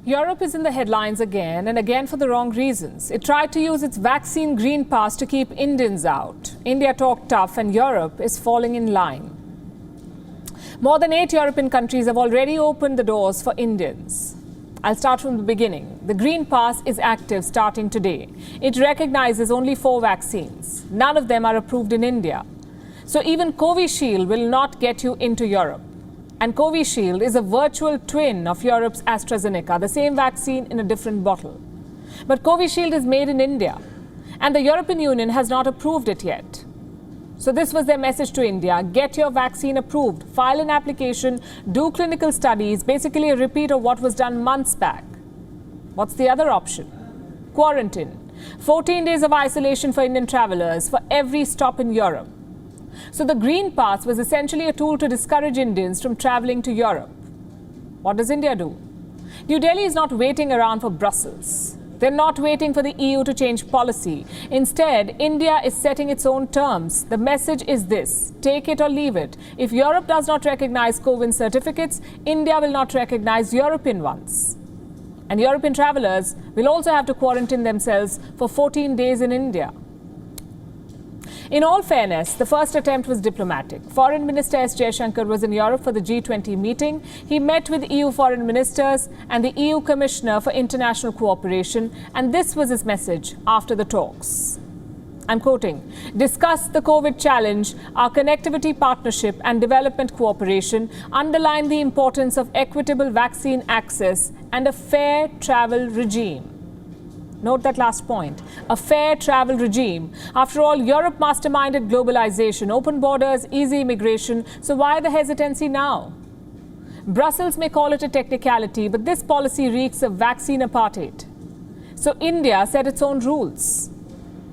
Europe is in the headlines again and again for the wrong reasons. It tried to use its vaccine green pass to keep Indians out. India talked tough and Europe is falling in line. More than 8 European countries have already opened the doors for Indians. I'll start from the beginning. The green pass is active starting today. It recognizes only 4 vaccines. None of them are approved in India. So even Covishield will not get you into Europe. And Covishield is a virtual twin of Europe's AstraZeneca, the same vaccine in a different bottle. But Covishield is made in India, and the European Union has not approved it yet. So this was their message to India: get your vaccine approved, file an application, do clinical studies, basically a repeat of what was done months back. What's the other option? Quarantine. 14 days of isolation for Indian travelers for every stop in Europe. So the Green Pass was essentially a tool to discourage Indians from travelling to Europe. What does India do? New Delhi is not waiting around for Brussels. They're not waiting for the EU to change policy. Instead, India is setting its own terms. The message is this: take it or leave it. If Europe does not recognize COVID certificates, India will not recognize European ones. And European travellers will also have to quarantine themselves for 14 days in India. In all fairness, the first attempt was diplomatic. Foreign Minister S. Jaishankar was in Europe for the G20 meeting. He met with EU foreign ministers and the EU Commissioner for International Cooperation, and this was his message after the talks. I'm quoting: discuss the COVID challenge, our connectivity partnership and development cooperation, underline the importance of equitable vaccine access and a fair travel regime. Note that last point, a fair travel regime. After all, Europe masterminded globalization, open borders, easy immigration. So why the hesitancy now? Brussels may call it a technicality, but this policy reeks of vaccine apartheid. So India set its own rules.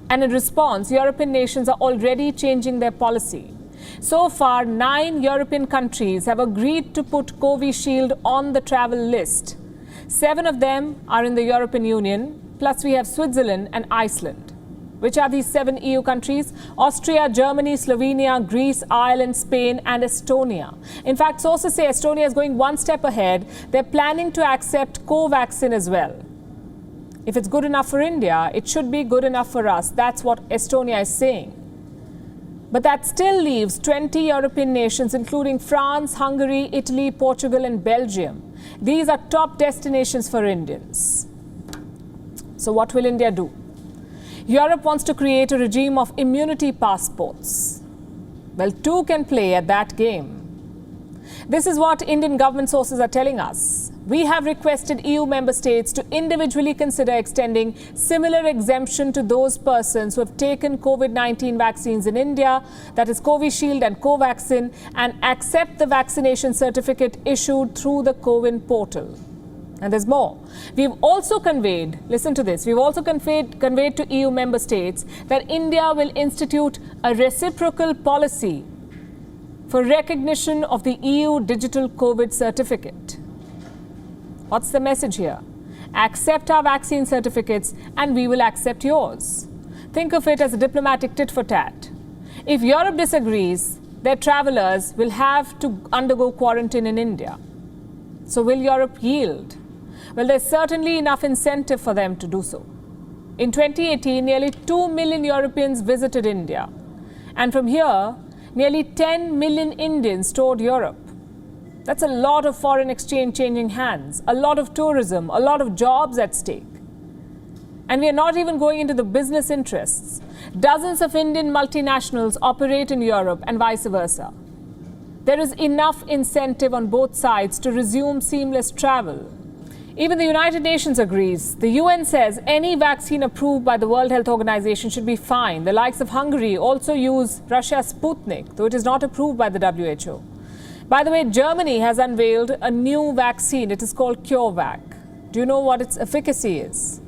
And in response, European nations are already changing their policy. So far, 9 European countries have agreed to put Covishield on the travel list. 7 of them are in the European Union. Plus, we have Switzerland and Iceland. Which are these 7 EU countries? Austria, Germany, Slovenia, Greece, Ireland, Spain, and Estonia. In fact, sources say Estonia is going one step ahead. They're planning to accept Covaxin as well. If it's good enough for India, it should be good enough for us. That's what Estonia is saying. But that still leaves 20 European nations, including France, Hungary, Italy, Portugal, and Belgium. These are top destinations for Indians. So what will India do? Europe wants to create a regime of immunity passports. Well, 2 can play at that game. This is what Indian government sources are telling us. We have requested EU member states to individually consider extending similar exemption to those persons who have taken COVID-19 vaccines in India, that is Covishield and Covaxin, and accept the vaccination certificate issued through the CoWIN portal. And there's more. We've also conveyed, listen to this, we've also conveyed to EU member states that India will institute a reciprocal policy for recognition of the EU digital COVID certificate. What's the message here? Accept our vaccine certificates and we will accept yours. Think of it as a diplomatic tit for tat. If Europe disagrees, their travelers will have to undergo quarantine in India. So will Europe yield? Well, there's certainly enough incentive for them to do so. In 2018, nearly 2 million Europeans visited India. And from here, nearly 10 million Indians toured Europe. That's a lot of foreign exchange changing hands, a lot of tourism, a lot of jobs at stake. And we are not even going into the business interests. Dozens of Indian multinationals operate in Europe and vice versa. There is enough incentive on both sides to resume seamless travel. Even the United Nations agrees. The UN says any vaccine approved by the World Health Organization should be fine. The likes of Hungary also use Russia's Sputnik, though it is not approved by the WHO. By the way, Germany has unveiled a new vaccine. It is called CureVac. Do you know what its efficacy is?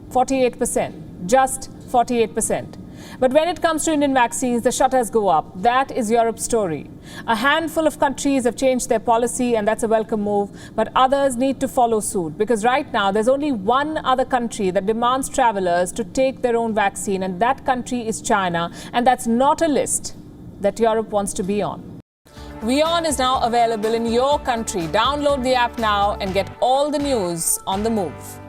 48%. Just 48%. But when it comes to Indian vaccines, the shutters go up. That is Europe's story. A handful of countries have changed their policy, and that's a welcome move. But others need to follow suit, because right now there's only one other country that demands travelers to take their own vaccine, and that country is China. And that's not a list that Europe wants to be on. WION is now available in your country. Download the app now and get all the news on the move.